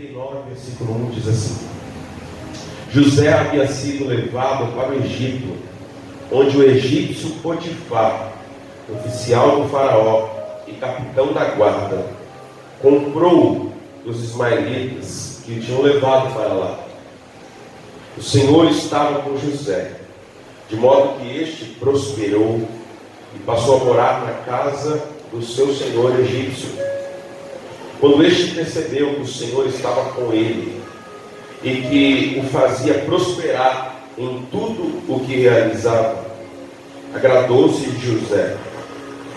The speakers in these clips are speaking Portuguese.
39, versículo 1 diz assim: José havia sido levado para o Egito, onde o egípcio Potifar, oficial do faraó e capitão da guarda, comprou os ismaelitas que o tinham levado para lá. O Senhor estava com José, de modo que este prosperou e passou a morar na casa do seu senhor egípcio. Quando este percebeu que o Senhor estava com ele e que o fazia prosperar em tudo o que realizava, agradou-se de José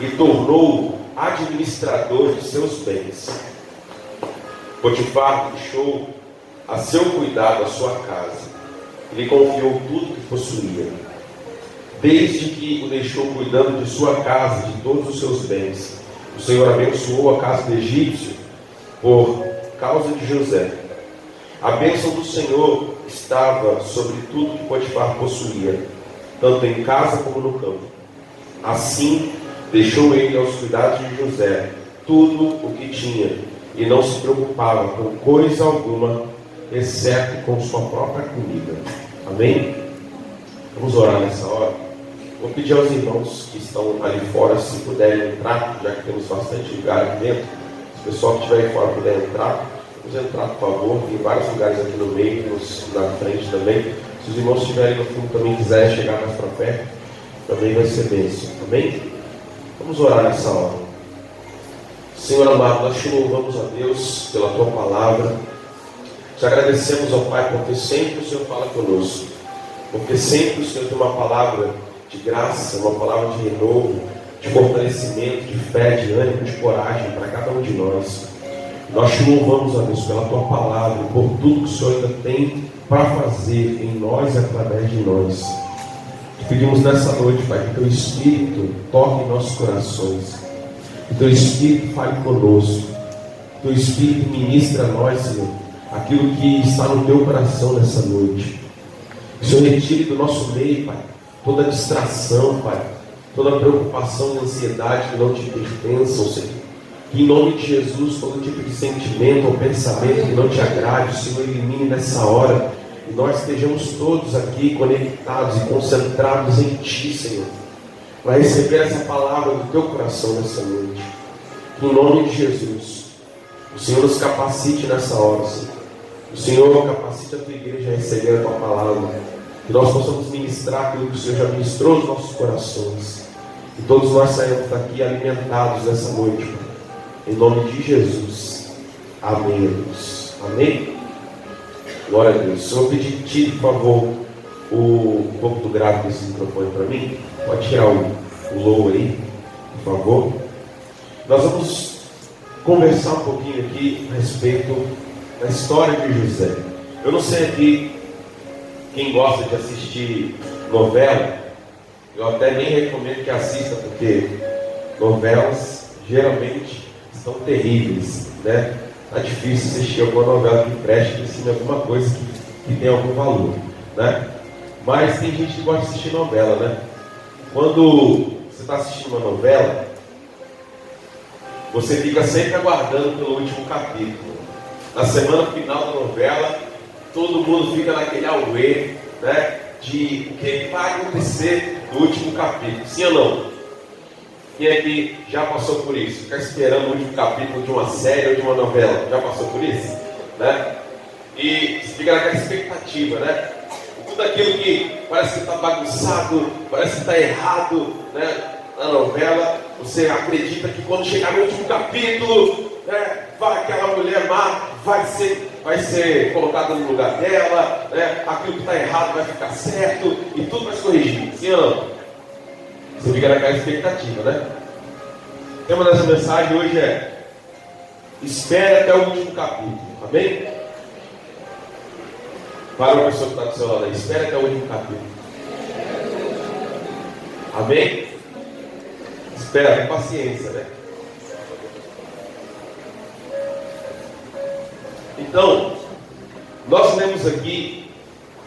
e tornou-o administrador de seus bens. Potifar deixou a seu cuidado a sua casa e lhe confiou tudo que possuía. Desde que o deixou cuidando de sua casa e de todos os seus bens, o Senhor abençoou a casa do egípcio por causa de José. A bênção do Senhor estava sobre tudo que Potifar possuía, tanto em casa como no campo. Assim, deixou ele aos cuidados de José tudo o que tinha, e não se preocupava com coisa alguma, exceto com sua própria comida. Amém? Vamos orar nessa hora. Vou pedir aos irmãos que estão ali fora, se puderem entrar, já que temos bastante lugar aqui dentro. Se o pessoal que estiver aí fora puder entrar, vamos entrar, por favor. Tem vários lugares aqui no meio, na frente também. Se os irmãos estiverem no fundo também quiserem chegar mais para perto, também vai ser bênção. Amém? Vamos orar nessa hora. Senhor amado, nós te louvamos a Deus pela tua palavra. Te agradecemos ao Pai porque sempre o Senhor fala conosco, porque sempre o Senhor tem uma palavra de graça, uma palavra de renovo, de fortalecimento, de fé, de ânimo, de coragem para cada um de nós. Nós te louvamos a Deus pela tua palavra e por tudo que o Senhor ainda tem para fazer em nós e através de nós. Te pedimos nessa noite, Pai, que teu Espírito toque em nossos corações, que teu Espírito fale conosco, que teu Espírito ministre a nós, Senhor, aquilo que está no teu coração nessa noite. Que o Senhor retire do nosso meio, Pai, toda distração, Pai, toda preocupação e ansiedade que não te pertençam, Senhor. Que em nome de Jesus, todo tipo de sentimento ou pensamento que não te agrade, o Senhor elimine nessa hora, e nós estejamos todos aqui conectados e concentrados em Ti, Senhor, para receber essa palavra do teu coração nessa noite. Que em nome de Jesus, o Senhor nos capacite nessa hora, Senhor. O Senhor capacite a tua igreja a receber a tua palavra, que nós possamos ministrar aquilo que o Senhor já ministrou nos nossos corações, e todos nós saímos daqui alimentados nessa noite, Pai. Em nome de Jesus. Amém, Deus. Amém? Glória a Deus. Se eu pedir de ti, por favor, um pouco do grave desse microfone para mim, pode tirar o low aí, por favor. Nós vamos conversar um pouquinho aqui a respeito da história de José. Eu não sei aqui quem gosta de assistir novela. Eu até nem recomendo que assista, porque novelas geralmente são terríveis, né? Tá difícil assistir alguma novela que preste, que ensine alguma coisa que tenha algum valor, né? Mas tem gente que gosta de assistir novela, né? Quando você está assistindo uma novela, você fica sempre aguardando pelo último capítulo. Na semana final da novela, todo mundo fica naquele auê, né? De o que vai acontecer no último capítulo, sim ou não? Quem aqui já passou por isso? Ficar esperando o último capítulo de uma série ou de uma novela, já passou por isso? Né? E você fica naquela expectativa, né? Tudo aquilo que parece que está bagunçado, parece que está errado, né? Na novela, você acredita que quando chegar no último capítulo, né, aquela mulher má vai ser colocada no lugar dela, né? Aquilo que está errado vai ficar certo e tudo vai se corrigir, sim ou não? Você fica naquela expectativa, né? O tema dessa mensagem hoje é: espere até o último capítulo, amém? Para a pessoa que está do seu lado aí, espere até o último capítulo, amém? Espera, com paciência, né? Então, nós lemos aqui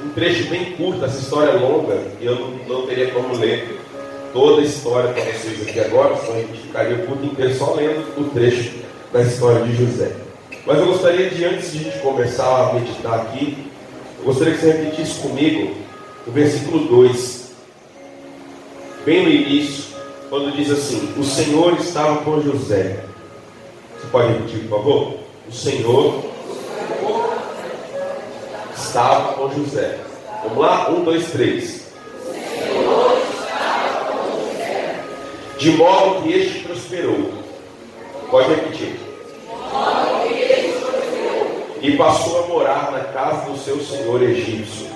um trecho bem curto. Essa história é longa e eu não teria como ler toda a história para vocês aqui agora, senão a gente ficaria o culto inteiro só lendo o trecho da história de José. Mas eu gostaria de, antes de a gente começar a meditar aqui, eu gostaria que você repetisse comigo o versículo 2, bem no início, quando diz assim: o Senhor estava com José. Você pode repetir, por favor? O Senhor estava com José. Vamos lá? 1, 2, 3. De modo que este prosperou. Pode repetir. E passou a morar na casa do seu senhor egípcio.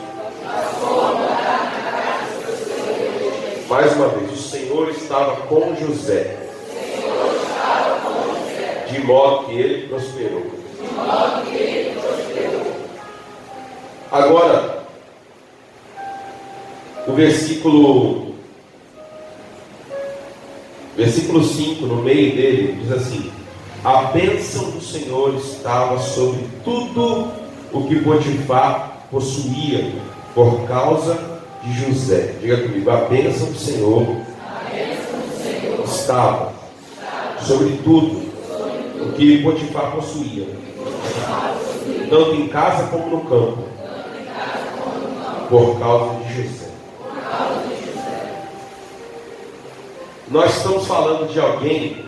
Mais uma vez, o Senhor estava com José. De modo que ele prosperou. Agora, o versículo 5, no meio dele, diz assim: a bênção do Senhor estava sobre tudo o que Potifar possuía por causa de José. Diga comigo: a bênção do Senhor estava sobre tudo o que Potifar possuía, tanto em casa como no campo, por causa de José. Nós estamos falando de alguém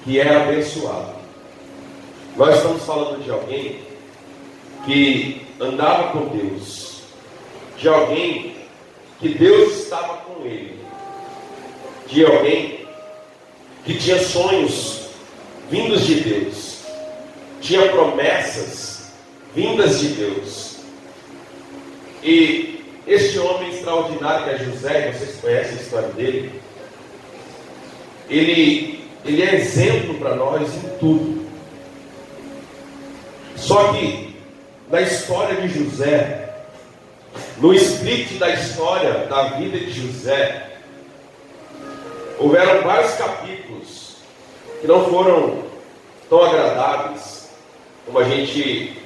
que era abençoado. Nós estamos falando de alguém que andava com Deus, de alguém que Deus estava com ele, de alguém que tinha sonhos vindos de Deus, tinha promessas vindas de Deus. E este homem extraordinário que é José, vocês conhecem a história dele, ele é exemplo para nós em tudo. Só que na história de José, no script da história da vida de José, houveram vários capítulos que não foram tão agradáveis como a gente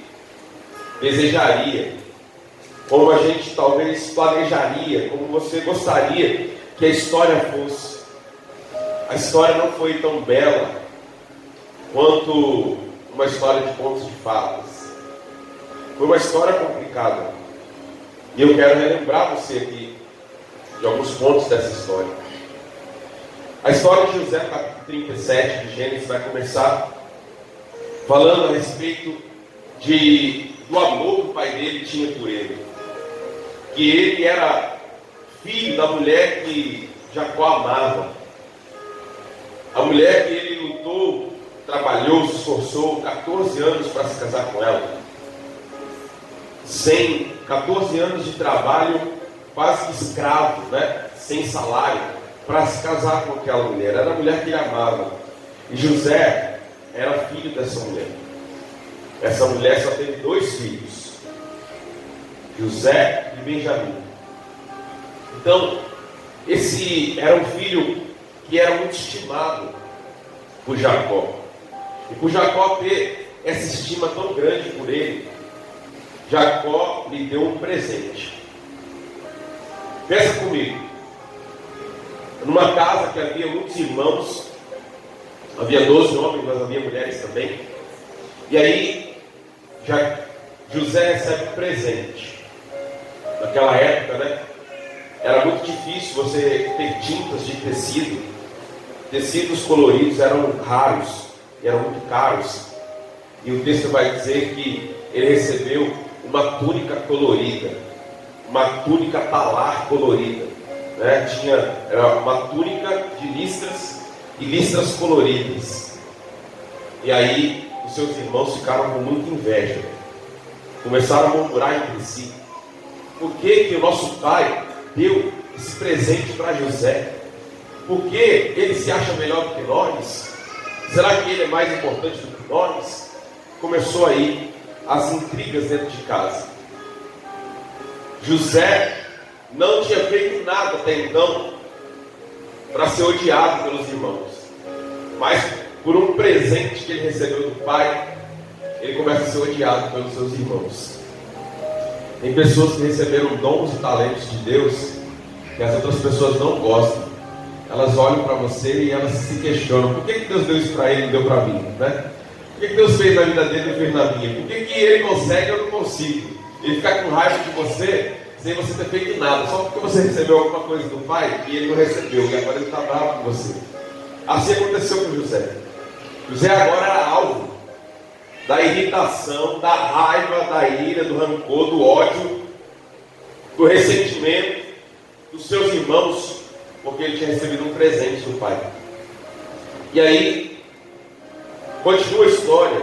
desejaria, como a gente talvez planejaria, como você gostaria que a história fosse. A história não foi tão bela quanto uma história de contos de fadas. Foi uma história complicada. E eu quero relembrar você aqui de alguns pontos dessa história. A história de José, capítulo 37 de Gênesis, vai começar falando a respeito do amor que o pai dele tinha por ele. Que ele era filho da mulher que Jacó amava. A mulher que ele lutou, trabalhou, se esforçou 14 anos para se casar com ela. Sem 14 anos de trabalho, quase que escravo, sem salário, para se casar com aquela mulher. Era a mulher que ele amava. E José era filho dessa mulher. Essa mulher só teve 2 filhos, José e Benjamim. Então, esse era um filho que era muito estimado por Jacó. E por Jacó ter essa estima tão grande por ele, Jacó lhe deu um presente. Pensa comigo. Numa casa que havia muitos irmãos, havia 12 homens, mas havia mulheres também. E aí, José recebe um presente. Naquela época, era muito difícil você ter tintas de tecido. Tecidos coloridos eram raros e eram muito caros. E o texto vai dizer que ele recebeu uma túnica colorida, uma túnica talar colorida. Era uma túnica de listras e listras coloridas. E aí os seus irmãos ficaram com muita inveja. Começaram a murmurar entre si: por que o nosso pai deu esse presente para José? Por que ele se acha melhor do que nós? Será que ele é mais importante do que nós? Começou aí as intrigas dentro de casa. José não tinha feito nada até então para ser odiado pelos irmãos, mas por um presente que ele recebeu do pai, ele começa a ser odiado pelos seus irmãos. Tem pessoas que receberam dons e talentos de Deus que as outras pessoas não gostam. Elas olham para você e elas se questionam: por que Deus deu isso para ele e não deu para mim? que Deus fez na vida dele e fez na minha? Por que ele consegue e eu não consigo? Ele fica com raiva de você sem você ter feito nada, só porque você recebeu alguma coisa do pai e ele não recebeu, e agora ele está bravo com você. Assim aconteceu com José. José agora era alvo da irritação, da raiva, da ira, do rancor, do ódio, do ressentimento dos seus irmãos, porque ele tinha recebido um presente do pai. E aí, continua a história.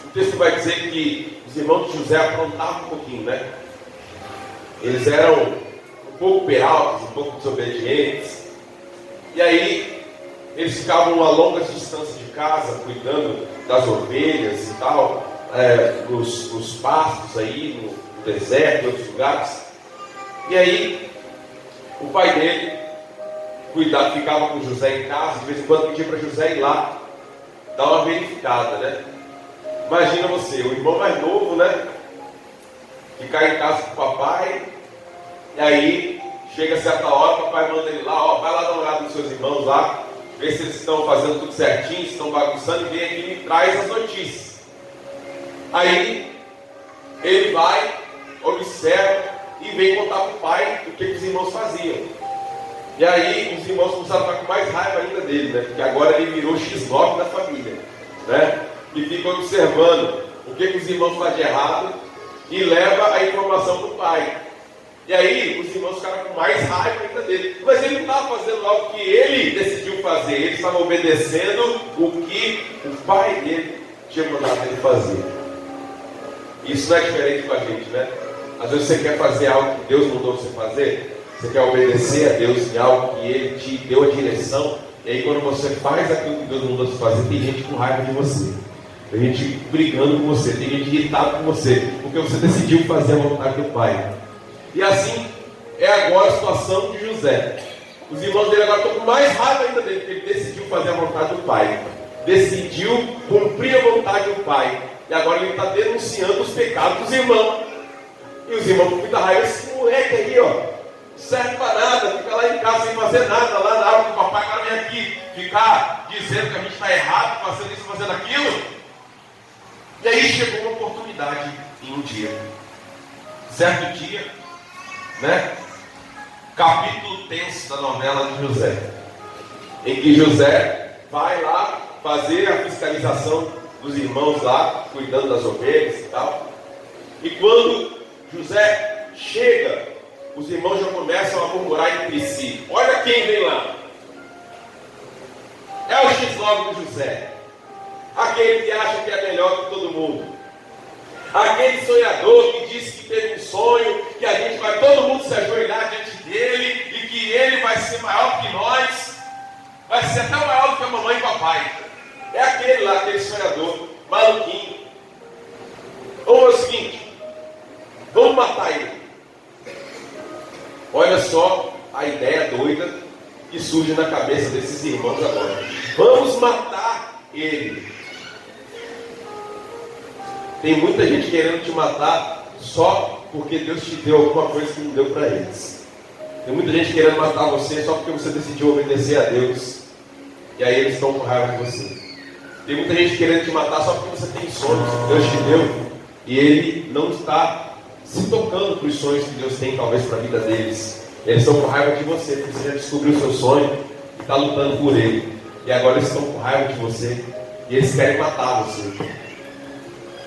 O texto vai dizer que os irmãos de José aprontavam um pouquinho, né? Eles eram um pouco peraltos, um pouco desobedientes. E aí, eles ficavam a longas distâncias de casa, cuidando das ovelhas e tal, nos pastos aí, no deserto, em outros lugares. E aí, o pai dele ficava com José em casa, de vez em quando pedia para José ir lá, dar uma verificada, né? Imagina você, o irmão mais novo, né? Ficar em casa com o papai, e aí, chega certa hora, o papai manda ele lá, vai lá dar uma olhada nos seus irmãos lá, vê se eles estão fazendo tudo certinho, se estão bagunçando, e vem aqui e me traz as notícias. Aí, ele vai, observa, e vem contar para o pai o que os irmãos faziam. E aí, os irmãos começaram a ficar com mais raiva ainda dele, né? Porque agora ele virou X9 da família, né? E fica observando o que os irmãos fazem de errado e leva a informação para o pai. E aí, os irmãos ficaram com mais raiva ainda dele. Mas ele não estava fazendo algo que ele decidiu fazer. Ele estava obedecendo o que o pai dele tinha mandado ele fazer. Isso não é diferente com a gente, né? Às vezes você quer fazer algo que Deus mandou você fazer. Você quer obedecer a Deus em algo que Ele te deu a direção. E aí quando você faz aquilo que Deus mandou você fazer, tem gente com raiva de você. Tem gente brigando com você. Tem gente irritada com você. Porque você decidiu fazer a vontade do Pai. E assim é agora a situação de José. Os irmãos dele agora estão com mais raiva ainda dele, porque ele decidiu fazer a vontade do Pai. Decidiu cumprir a vontade do Pai. E agora ele está denunciando os pecados dos irmãos. E os irmãos com muita raiva, esse moleque aí, ó, não serve para nada, fica lá em casa sem fazer nada, lá na aula do papai, agora vem aqui ficar dizendo que a gente está errado, fazendo isso, fazendo aquilo. E aí chegou uma oportunidade em um dia. Certo dia, né? Capítulo tenso da novela de José, em que José vai lá fazer a fiscalização dos irmãos lá, cuidando das ovelhas e tal. E quando José chega, os irmãos já começam a murmurar entre si. Olha quem vem lá. É o X9 do José. Aquele que acha que é melhor que todo mundo. Aquele sonhador que disse que teve um sonho, que a gente vai todo mundo se ajoelhar diante dele e que ele vai ser maior que nós. Vai ser até maior do que a mamãe e o papai. É aquele lá, aquele sonhador, maluquinho. Vamos fazer o seguinte. Vamos matar ele. Olha só a ideia doida que surge na cabeça desses irmãos agora. Vamos matar ele. Tem muita gente querendo te matar só porque Deus te deu alguma coisa que não deu para eles. Tem muita gente querendo matar você só porque você decidiu obedecer a Deus. E aí eles estão com raiva de você. Tem muita gente querendo te matar só porque você tem sonhos que Deus te deu. E Ele não está se tocando para os sonhos que Deus tem, talvez, para a vida deles. Eles estão com raiva de você, porque você já descobriu o seu sonho e está lutando por ele. E agora eles estão com raiva de você e eles querem matar você.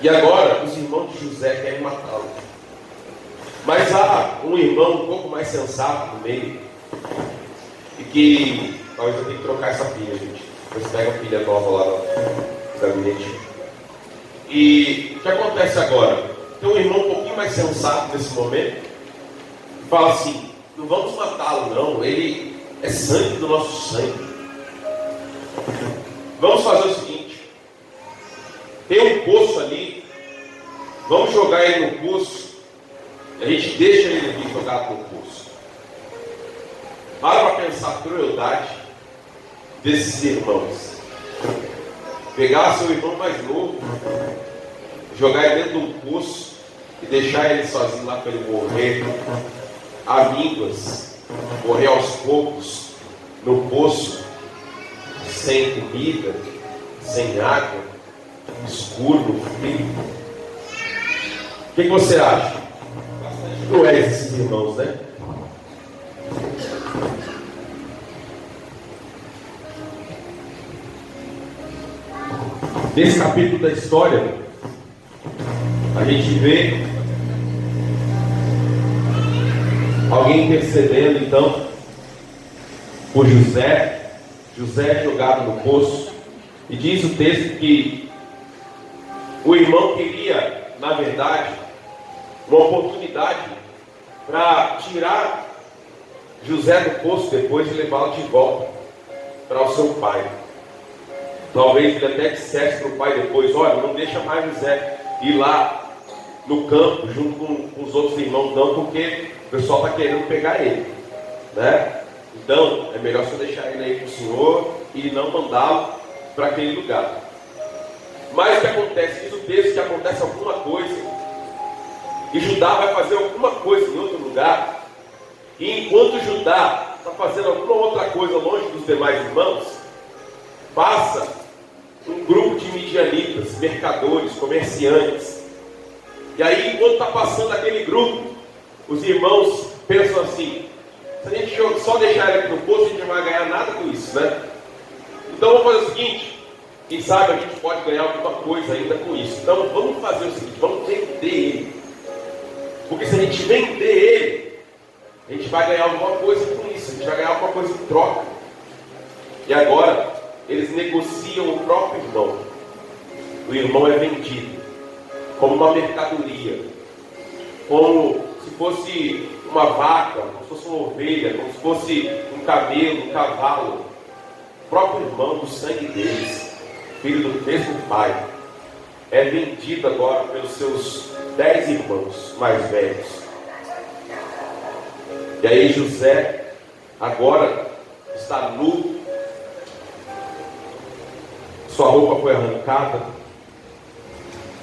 E agora os irmãos de José querem matá-lo. Mas há um irmão um pouco mais sensato no meio, e que talvez eu tenha que trocar essa pilha, gente. Depois pega a pilha nova lá no gabinete. E o que acontece agora? Tem um irmão um pouquinho mais sensato nesse momento, e fala assim: não vamos matá-lo não, ele é sangue do nosso sangue. Vamos fazer o seguinte: tem um poço ali, vamos jogar ele no poço, e a gente deixa ele ali jogado no poço. Para pensar a crueldade desses irmãos. Pegar seu irmão mais novo, jogar ele dentro de um poço e deixar ele sozinho lá para ele morrer a mínguas, morrer aos poucos no poço, sem comida, sem água, no escuro, no frio. O que você acha? Bastante cruéis esses irmãos, né? Nesse capítulo da história, a gente vê alguém intercedendo então por José. José é jogado no poço, e diz o texto que o irmão queria, na verdade, uma oportunidade para tirar José do poço depois e levá-lo de volta para o seu pai. Talvez ele até dissesse para o pai depois: olha, não deixa mais José ir lá no campo junto com os outros irmãos não, porque o pessoal está querendo pegar ele, né? Então é melhor você deixar ele aí com o senhor e não mandá-lo para aquele lugar. Mas o que acontece? Diz o texto que acontece alguma coisa, e Judá vai fazer alguma coisa em outro lugar, e enquanto Judá está fazendo alguma outra coisa longe dos demais irmãos, passa um grupo de midianitas, mercadores, comerciantes. E aí, enquanto está passando aquele grupo, os irmãos pensam assim: se a gente só deixar ele aqui no poço, a gente não vai ganhar nada com isso, né? Então vamos fazer o seguinte: quem sabe a gente pode ganhar alguma coisa ainda com isso. Então vamos fazer o seguinte: vamos vender ele. Porque se a gente vender ele, a gente vai ganhar alguma coisa com isso, a gente vai ganhar alguma coisa em troca. E agora eles negociam o próprio irmão. O irmão é vendido como uma mercadoria, como se fosse uma vaca, como se fosse uma ovelha, como se fosse um camelo, um cavalo. O próprio irmão, do sangue deles, filho do mesmo pai, é vendido agora pelos seus 10 irmãos mais velhos. E aí José agora está nu, sua roupa foi arrancada.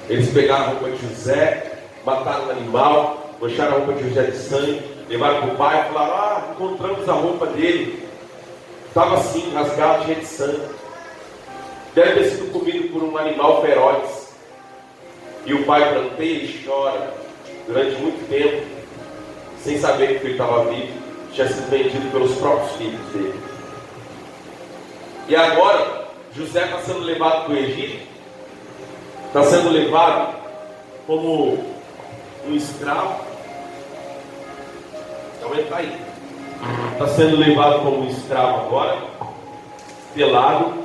Eles pegaram a roupa de José, mataram o animal, mancharam a roupa de José de sangue, levaram para o pai e falaram: encontramos a roupa dele, estava assim, rasgado, cheio de sangue. Deve ter sido comido por um animal feroz. E o pai planteia e chora durante muito tempo, sem saber que o filho estava vivo, tinha sido vendido pelos próprios filhos dele. E agora José está sendo levado para o Egito, está sendo levado como um escravo. Então ele está aí, está sendo levado como um escravo agora, pelado,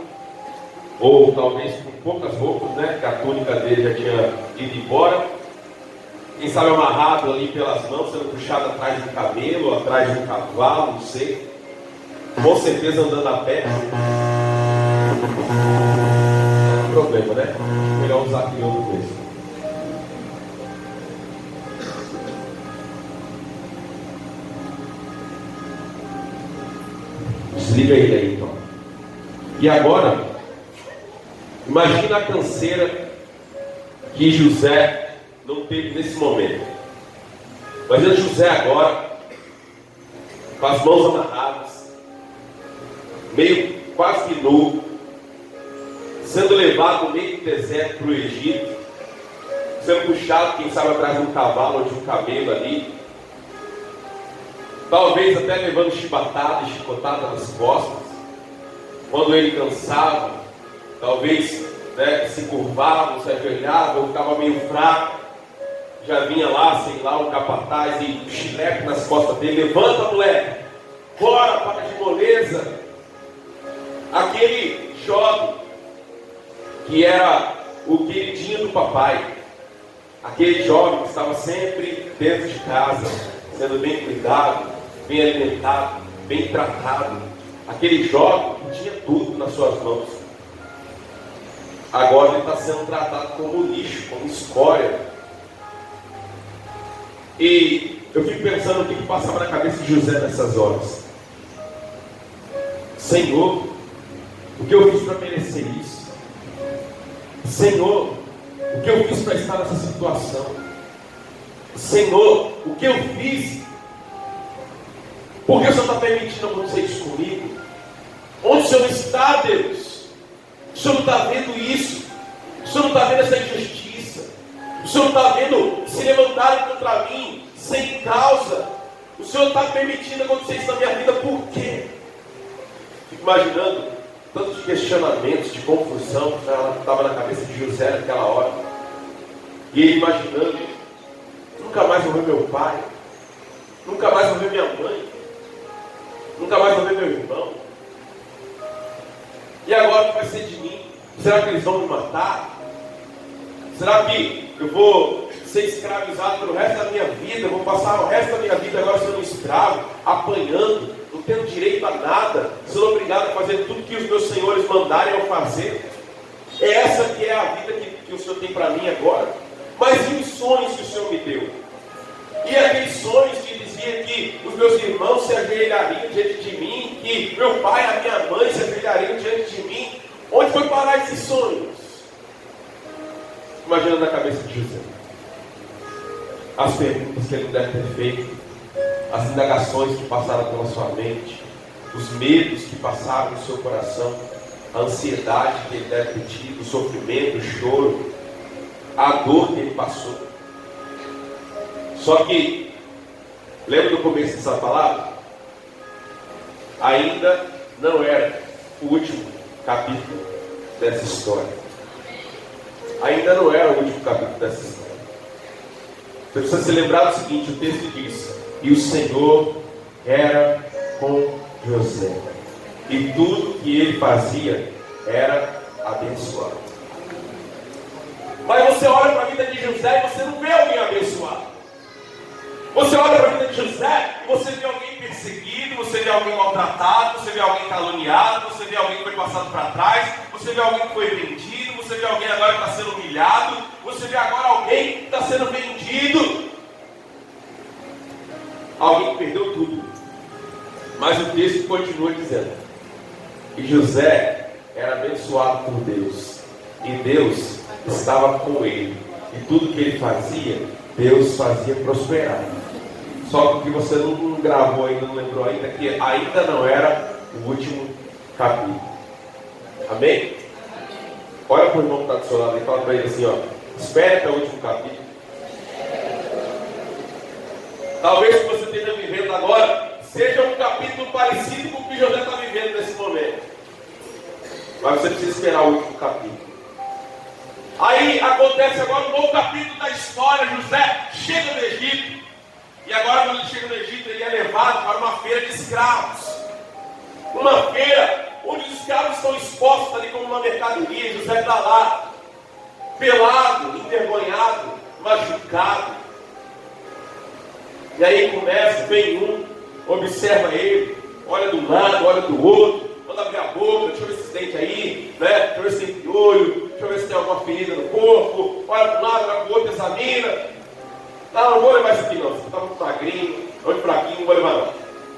ou talvez com poucas roupas, né? Porque a túnica dele já tinha ido embora. Quem sabe amarrado ali pelas mãos, sendo puxado atrás de um camelo, atrás de um cavalo, não sei. Com certeza andando a pé. Não é problema, né? Melhor usar aquele outro mesmo. Desliga ele aí então. E agora, imagina a canseira que José não teve nesse momento. Imagina José agora, com as mãos amarradas, meio quase que nu, sendo levado no meio do deserto para o Egito, sendo puxado, quem sabe, atrás de um cavalo ou de um camelo ali, talvez até levando chibatada e chicotada nas costas. Quando ele cansava, talvez, né, se curvava, se ajoelhava, ou ficava meio fraco, já vinha lá, sei lá, um capataz e um chilepe nas costas dele: levanta, moleque, bora, para de moleza. Aquele jovem que era o queridinho do papai, aquele jovem que estava sempre dentro de casa, sendo bem cuidado, bem alimentado, bem tratado, aquele jovem que tinha tudo nas suas mãos, agora ele está sendo tratado como lixo, como escória. E eu fico pensando o que passava na cabeça de José nessas horas. Senhor, o que eu fiz para merecer isso? Senhor, o que eu fiz para estar nessa situação? Senhor, o que eu fiz? Por que o Senhor está permitindo acontecer isso comigo? Onde o Senhor está, Deus? O Senhor não está vendo isso? O Senhor não está vendo essa injustiça. O Senhor não está vendo se levantarem contra mim sem causa. O Senhor está permitindo acontecer isso na minha vida, por quê? Fico imaginando tantos questionamentos de confusão que estava na cabeça de José naquela hora. E ele imaginando, nunca mais vou ver meu pai, nunca mais vou ver minha mãe, nunca mais vou ver meu irmão. E agora o que vai ser de mim? Será que eles vão me matar? Será que eu vou ser escravizado pelo resto da minha vida? Eu vou passar o resto da minha vida agora sendo escravo, apanhando, não tendo direito a nada, sendo obrigado a fazer tudo que os meus senhores mandarem eu fazer? É essa que é a vida que o Senhor tem para mim agora? Mas e os sonhos que o Senhor me deu? E aqueles sonhos que dizia que os meus irmãos se ajoelhariam diante de mim, que meu pai e a minha mãe se ajoelhariam diante de mim? Onde foi parar esses sonhos? Imaginando na cabeça de José as perguntas que ele não deve ter feito, as indagações que passaram pela sua mente, os medos que passaram no seu coração, a ansiedade que ele deve ter tido, o sofrimento, o choro, a dor que ele passou. Só que, lembra do começo dessa palavra? Ainda não era o último capítulo dessa história. Ainda não era o último capítulo dessa história. Você precisa se lembrar do seguinte: o texto diz: e o Senhor era com José, e tudo que ele fazia era abençoado. Mas você olha para a vida de José e você não vê alguém abençoado. Você olha para a vida de José e você vê alguém perseguido, você vê alguém maltratado, você vê alguém caluniado, você vê alguém que foi passado para trás, você vê alguém que foi vendido, você vê alguém agora que está sendo humilhado, você vê agora alguém que está sendo vendido. Alguém que perdeu tudo. Mas o texto continua dizendo que José era abençoado por Deus, e Deus estava com ele, e tudo que ele fazia, Deus fazia prosperar. Só que o que você não gravou ainda, não lembrou ainda, que ainda não era o último capítulo. Amém? Olha para o irmão que está do seu lado e fala para ele assim, ó: espere até o último capítulo. Talvez o que você esteja vivendo agora seja um capítulo parecido com o que José está vivendo nesse momento. Mas você precisa esperar o último capítulo. Aí acontece agora um novo capítulo da história. José chega no Egito. E agora, quando ele chega no Egito, ele é levado para uma feira de escravos. Uma feira onde os escravos estão expostos ali como uma mercadoria. José está lá, pelado, envergonhado, machucado. E aí começa, vem um, observa ele, olha de um lado, olha do outro, manda abrir a boca, deixa eu ver esse dente aí, né? Deixa eu ver se tem piolho, deixa eu ver se tem alguma ferida no corpo, olha de um lado, olha do outro, examina. Não vou levar isso aqui não, você está muito magrinho, muito fraquinho, não vou levar não.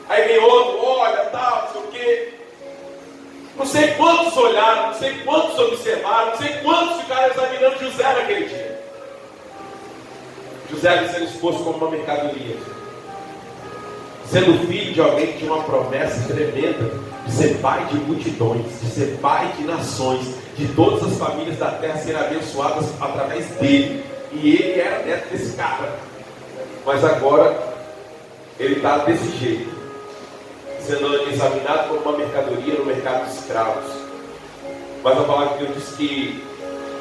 Aí vem outro, olha, tal, não sei o quê. Não sei quantos olharam, não sei quantos observaram, não sei quantos ficaram examinando José naquele dia. José ali sendo exposto como uma mercadoria, sendo filho de alguém que tinha uma promessa tremenda de ser pai de multidões, de ser pai de nações, de todas as famílias da terra serem abençoadas através dele. E ele era neto desse cara. Mas agora ele está desse jeito, sendo examinado como uma mercadoria no mercado de escravos. Mas a palavra de Deus diz que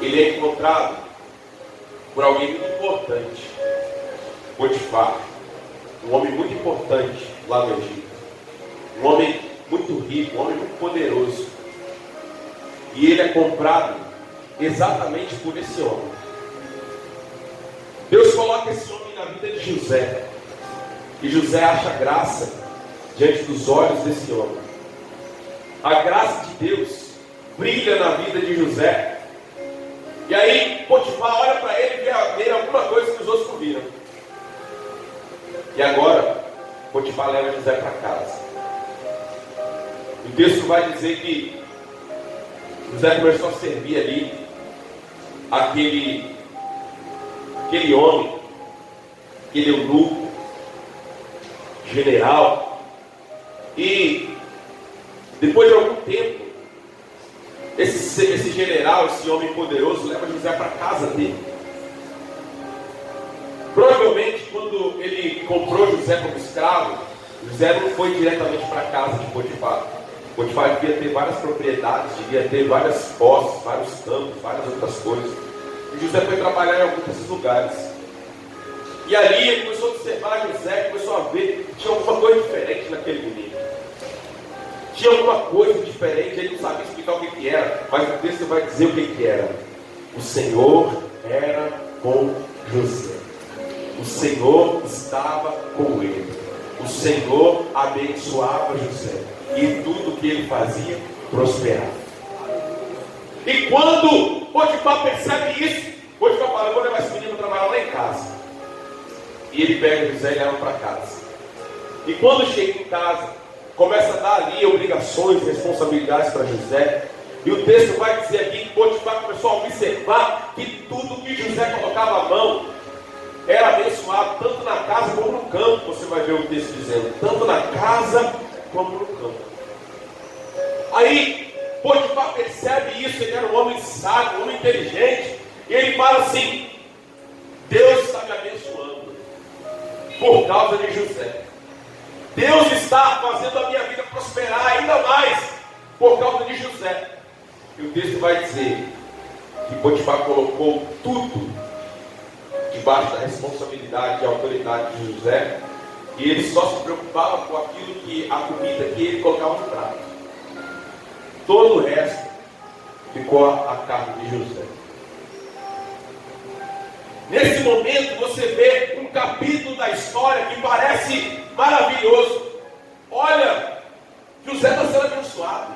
ele é encontrado por alguém muito importante, Potifar, um homem muito importante lá no Egito, um homem muito rico, um homem muito poderoso. E ele é comprado exatamente por esse homem. Deus coloca esse homem na vida de José, e José acha graça diante dos olhos desse homem. A graça de Deus brilha na vida de José. E aí Potifar olha para ele e vê alguma coisa que os outros não viram. E agora Potifar leva José para casa. O texto vai dizer que José começou a servir ali aquele homem, aquele eunuco, general. E depois de algum tempo, esse general, esse homem poderoso, leva José para a casa dele. Provavelmente, quando ele comprou José como escravo, José não foi diretamente para a casa de Potifar. Potifar devia ter várias propriedades, devia ter várias posses, vários campos, várias outras coisas. E José foi trabalhar em alguns desses lugares. E ali ele começou a observar José, começou a ver que tinha alguma coisa diferente naquele menino. Tinha alguma coisa diferente, ele não sabia explicar o que era, mas o texto vai dizer o que era. O Senhor era com José. O Senhor estava com ele. O Senhor abençoava José. E tudo que ele fazia, prosperava. E quando Potifar percebe isso, Potifar fala: eu vou levar esse menino para trabalhar lá em casa. E ele pega José e leva para casa. E quando chega em casa, começa a dar ali obrigações, responsabilidades para José. E o texto vai dizer aqui que Potifar começou a observar que tudo que José colocava a mão era abençoado, tanto na casa como no campo. Você vai ver o texto dizendo, tanto na casa como no campo. Aí Potifar percebe isso. Ele era um homem sábio, um homem inteligente, e ele fala assim: Deus está me abençoando por causa de José. Deus está fazendo a minha vida prosperar ainda mais por causa de José. E o texto vai dizer que Potifar colocou tudo debaixo da responsabilidade e autoridade de José, e ele só se preocupava com aquilo que a comida que ele colocava no prato. Todo o resto ficou a cargo de José. Nesse momento você vê um capítulo da história que parece maravilhoso. Olha, José está sendo abençoado.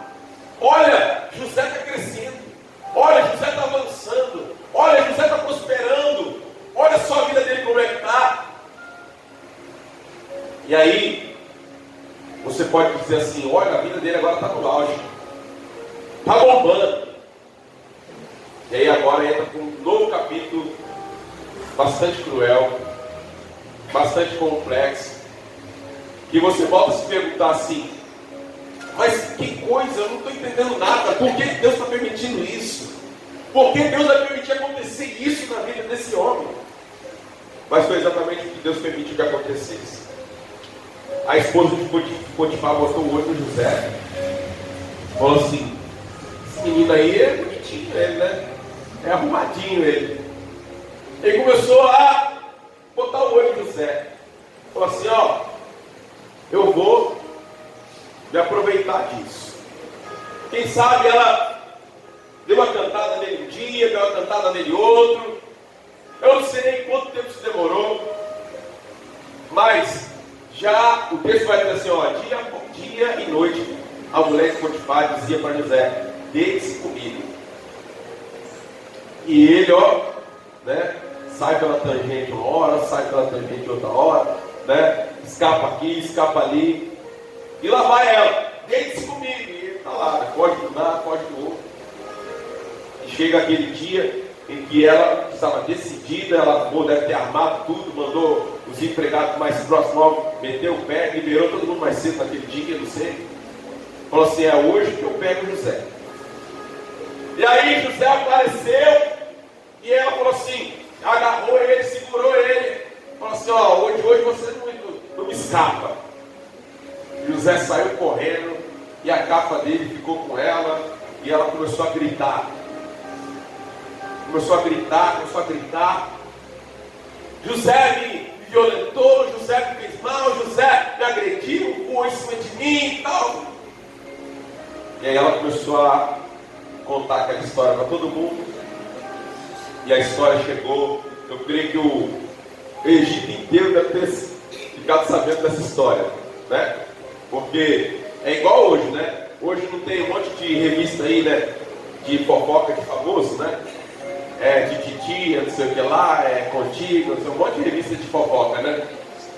Olha, José está crescendo. Olha, José está avançando. Olha, José está prosperando. Olha só a vida dele como é que está. E aí, você pode dizer assim: olha, a vida dele agora está no auge. Está bombando. E aí agora entra com um novo capítulo bastante cruel, bastante complexo, que você volta a se perguntar assim: mas que coisa, eu não estou entendendo nada. Por que Deus está permitindo isso? Por que Deus vai permitir acontecer isso na vida desse homem? Mas foi exatamente o que Deus permitiu que acontecesse. A esposa de Potifar botou o olho no José, falou assim: esse menino aí é bonitinho, ele, né? É arrumadinho ele. Ele começou a botar o olho em José. Falou assim: ó, eu vou me aproveitar disso. Quem sabe ela deu uma cantada nele um dia, deu uma cantada nele outro. Eu não sei nem quanto tempo isso demorou. Mas já o texto vai dizer assim: ó, dia e noite a mulher de Potifar dizia para José: deite-se comigo. E ele, ó, né, sai pela tangente uma hora, sai pela tangente outra hora, né? Escapa aqui, escapa ali. E lá vai ela: deite-se comigo. E ele está lá, né? Pode de um lado, pode do outro. E chega aquele dia em que ela estava decidida, ela deve ter armado tudo, mandou os empregados mais próximos, meteu o pé, liberou todo mundo mais cedo naquele dia, não sei. Falou assim: é hoje que eu pego José. E aí José apareceu, e ela falou assim, agarrou ele, segurou ele, falou assim: ó, hoje você não me escapa. José saiu correndo, e a capa dele ficou com ela, e ela começou a gritar. Começou a gritar. José me violentou, José me fez mal, José me agrediu, voou em cima de mim e tal. E aí ela começou a contar aquela história para todo mundo. E a história chegou, eu creio que o Egito inteiro deve ter ficado sabendo dessa história, né? Porque é igual hoje, né? Hoje não tem um monte de revista aí, né? De fofoca de famoso, né? De titia, não sei o que lá, contigo, um monte de revista de fofoca, né?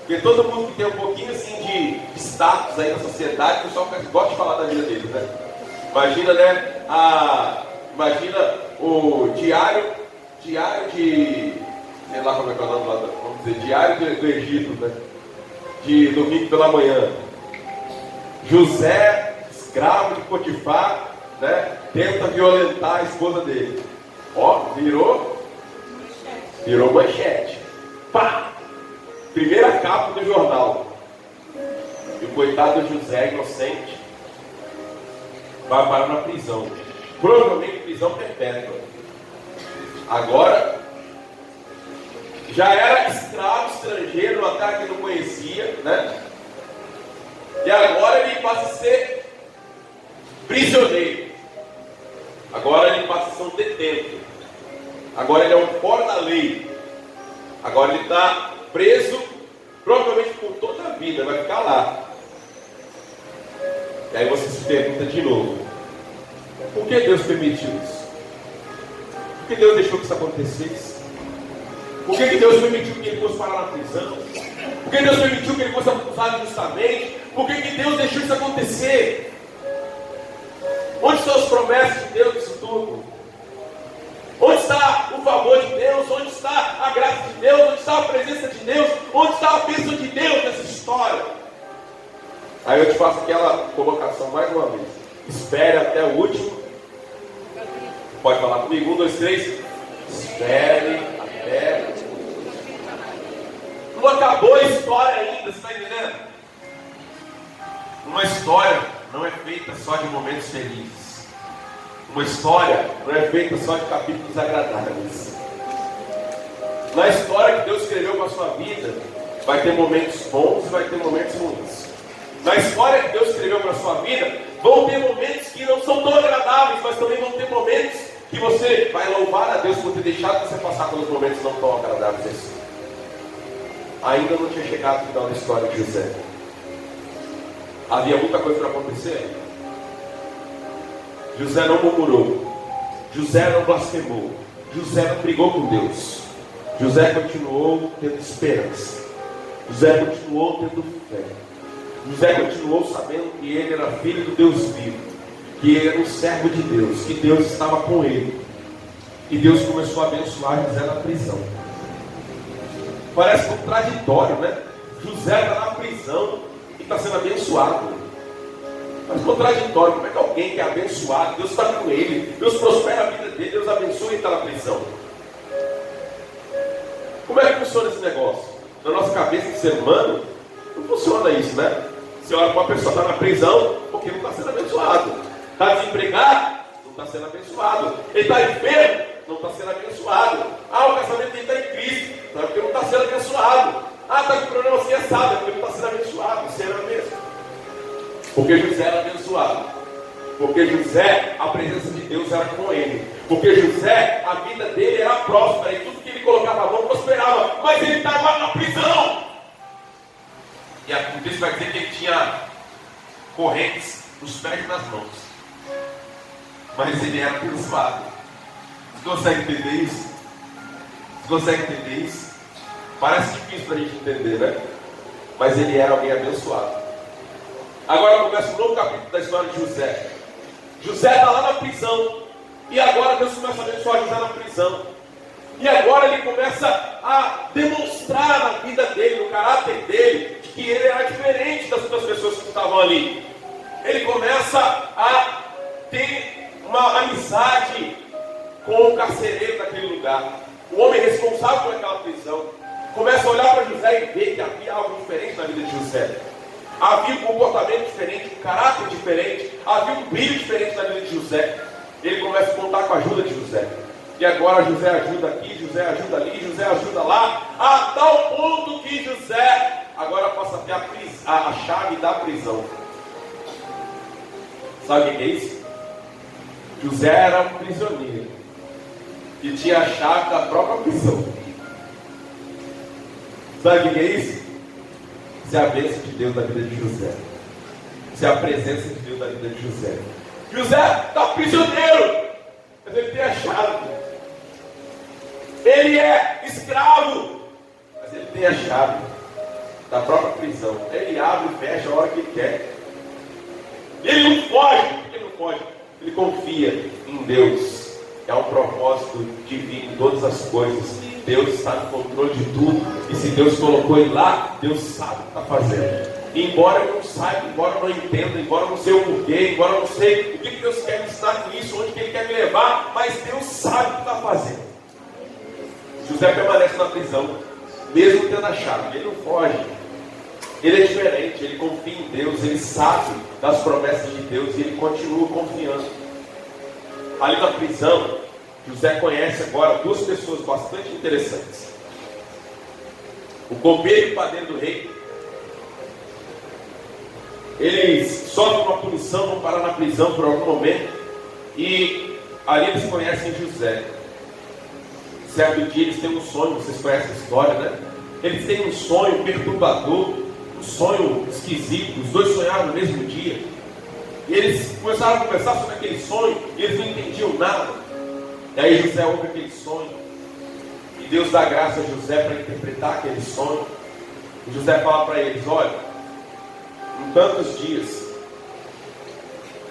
Porque todo mundo que tem um pouquinho assim de status aí na sociedade, o pessoal gosta de falar da vida deles, né? Imagina, né? Imagina o diário de, sei lá como é que é o nome lá, vamos dizer, diário do Egito, né? De domingo pela manhã. José, escravo de Potifar, né, tenta violentar a esposa dele. Ó, virou manchete. Pá! Primeira capa do jornal. E o coitado do José, inocente, vai parar na prisão. Provavelmente prisão perpétua. Agora, já era escravo, estrangeiro, até que não conhecia, né? E agora ele passa a ser prisioneiro. Agora ele passa a ser um detento. Agora ele é um fora da lei. Agora ele está preso, provavelmente por toda a vida, vai ficar lá. E aí você se pergunta de novo: por que Deus permitiu isso? Por que Deus deixou que isso acontecesse? Por que Deus permitiu que ele fosse parar na prisão? Por que Deus permitiu que ele fosse acusado injustamente? Por que Deus deixou isso acontecer? Onde estão as promessas de Deus nisso tudo? Onde está o favor de Deus? Onde está a graça de Deus? Onde está a presença de Deus? Onde está a bênção de Deus nessa história? Aí eu te faço aquela colocação mais uma vez. Espere até o último. Pode falar comigo? 1, 2, 3. Espere até. Não acabou a história ainda, você está entendendo? Uma história não é feita só de momentos felizes. Uma história não é feita só de capítulos agradáveis. Na história que Deus escreveu para a sua vida, vai ter momentos bons e vai ter momentos ruins. Na história que Deus escreveu para a sua vida, vão ter momentos que não são tão agradáveis, mas também vão ter momentos que você vai louvar a Deus por ter deixado você passar pelos momentos não tão agradáveis assim. Ainda não tinha chegado no final da história de José. Havia muita coisa para acontecer. José não murmurou. José não blasfemou. José não brigou com Deus. José continuou tendo esperança. José continuou tendo fé. José continuou sabendo que ele era filho do Deus vivo, que ele era um servo de Deus, que Deus estava com ele. E Deus começou a abençoar José na prisão. Parece contraditório, né? José está na prisão e está sendo abençoado. Mas contraditório, como é que alguém que é abençoado, Deus está com ele, Deus prospera a vida dele, Deus abençoa e está na prisão? Como é que funciona esse negócio? Na nossa cabeça de ser humano, não funciona isso, né? Você olha para uma pessoa que está na prisão porque não está sendo abençoado. Está desempregado, não está sendo abençoado. Ele está enfermo, não está sendo abençoado. Ah, o casamento dele está em crise, não é porque não está sendo abençoado. Ah, está com problema assim, é sábio, é porque não está sendo abençoado. Isso era mesmo. Porque José era abençoado. Porque José, a presença de Deus era com ele. Porque José, a vida dele era próspera e tudo que ele colocava a mão prosperava. Mas ele estava na prisão. E a texto vai dizer que ele tinha correntes nos pés e nas mãos. Mas ele era abençoado. Você consegue entender isso? Você consegue entender isso? Parece difícil para a gente entender, né? Mas ele era alguém abençoado. Agora começa um novo capítulo da história de José. José está lá na prisão. E agora Deus começa a abençoar José na prisão. E agora ele começa a demonstrar na vida dele, no caráter dele, que ele era diferente das outras pessoas que estavam ali. Ele começa a ter uma amizade com o carcereiro daquele lugar. O homem responsável por aquela prisão. Começa a olhar para José e ver que havia algo diferente na vida de José. Havia um comportamento diferente, um caráter diferente, havia um brilho diferente na vida de José. Ele começa a contar com a ajuda de José. E agora José ajuda aqui, José ajuda ali, José ajuda lá, a tal ponto que José agora passa a ter a chave da prisão. Sabe o que é isso? José era um prisioneiro que tinha a chave da própria prisão. Sabe o que é isso? Isso é a bênção de Deus na vida de José. Isso é a presença de Deus na vida de José. José está prisioneiro, mas ele tem a chave. Ele é escravo, mas ele tem a chave da própria prisão. Ele abre e fecha a hora que ele quer. Ele não foge. Por que ele não foge? Ele confia em Deus. É um propósito divino em todas as coisas. Deus está no controle de tudo. E se Deus colocou ele lá, Deus sabe o que está fazendo. Embora eu não saiba, embora eu não entenda, embora eu não sei o porquê, embora eu não sei o que Deus quer me ensinar com isso, onde que Ele quer me levar, mas Deus sabe o que está fazendo. José permanece na prisão, mesmo tendo a chave, ele não foge. Ele é diferente, ele confia em Deus, ele sabe das promessas de Deus e ele continua confiando. Ali na prisão, José conhece agora duas pessoas bastante interessantes. O copeiro e o padeiro do rei. Eles sofrem uma punição, vão parar na prisão por algum momento. E ali eles conhecem José. Certo dia eles têm um sonho, vocês conhecem a história, né? Eles têm um sonho perturbador, um sonho esquisito. Os dois sonharam no mesmo dia. E eles começaram a conversar sobre aquele sonho e eles não entendiam nada. E aí José ouve aquele sonho. E Deus dá graça a José para interpretar aquele sonho. E José fala para eles: olha, em tantos dias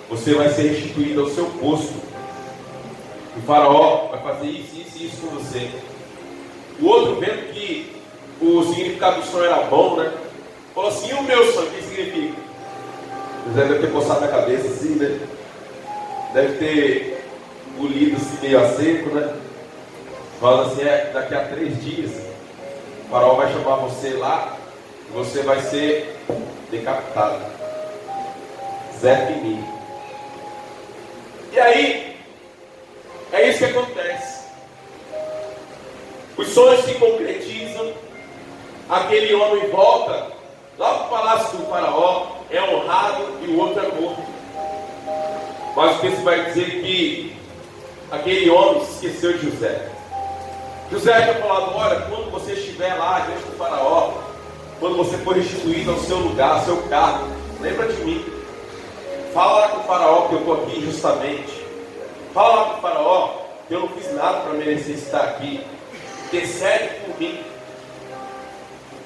você vai ser restituído ao seu posto. O faraó vai fazer isso, isso e isso com você. O outro, vendo que o significado do sonho era bom, né? Falou assim: e o meu sonho, o que significa? José deve ter coçado a cabeça assim, né? Deve ter engolido assim meio a seco, né? Falando assim: daqui a 3 dias o faraó vai chamar você lá e você vai ser decapitado. Zé Fininho. E aí, é isso que acontece. Os sonhos se concretizam. Aquele homem volta lá para o palácio do faraó, é honrado e o outro é morto. Mas o texto vai dizer que aquele homem se esqueceu de José. José tinha falado: olha, quando você estiver lá diante do faraó, quando você for restituído ao seu lugar, ao seu cargo, lembra de mim. Fala lá com o faraó que eu estou aqui injustamente. Fala lá com o faraó que eu não fiz nada para merecer estar aqui. Intercede por mim.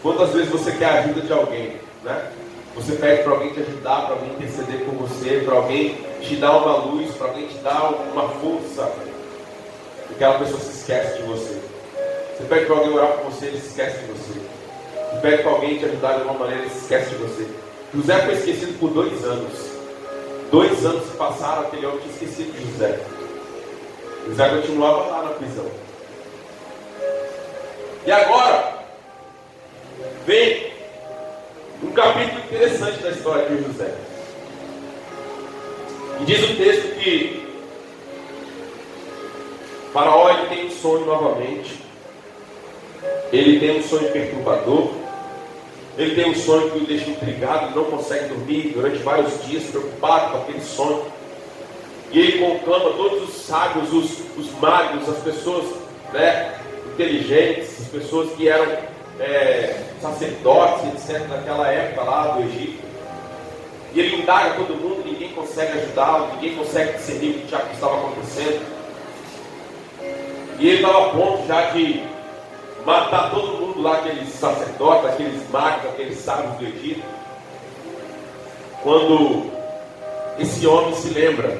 Quantas vezes você quer a ajuda de alguém, né? Você pede para alguém te ajudar, para alguém interceder por você, para alguém te dar uma luz, para alguém te dar uma força. E aquela pessoa se esquece de você. Você pede para alguém orar por você, ele se esquece de você. Você pede para alguém te ajudar de alguma maneira, ele se esquece de você. José foi esquecido por 2 anos. 2 anos se passaram, aquele homem tinha esquecido de José. José continuava lá na prisão. E agora vem um capítulo interessante da história de José. E diz o texto que Faraó ele tem um sonho novamente. Ele tem um sonho perturbador. Ele tem um sonho que o deixa intrigado, não consegue dormir durante vários dias, preocupado com aquele sonho. E ele conclama todos os sábios, os magos, as pessoas, né, inteligentes, as pessoas que eram sacerdotes, etc., naquela época lá do Egito. E ele indaga todo mundo, ninguém consegue ajudá-lo, ninguém consegue discernir o que estava acontecendo. E ele estava a ponto já de matar todo mundo lá, aqueles sacerdotes, aqueles magos, aqueles sábios do Egito. Quando esse homem se lembra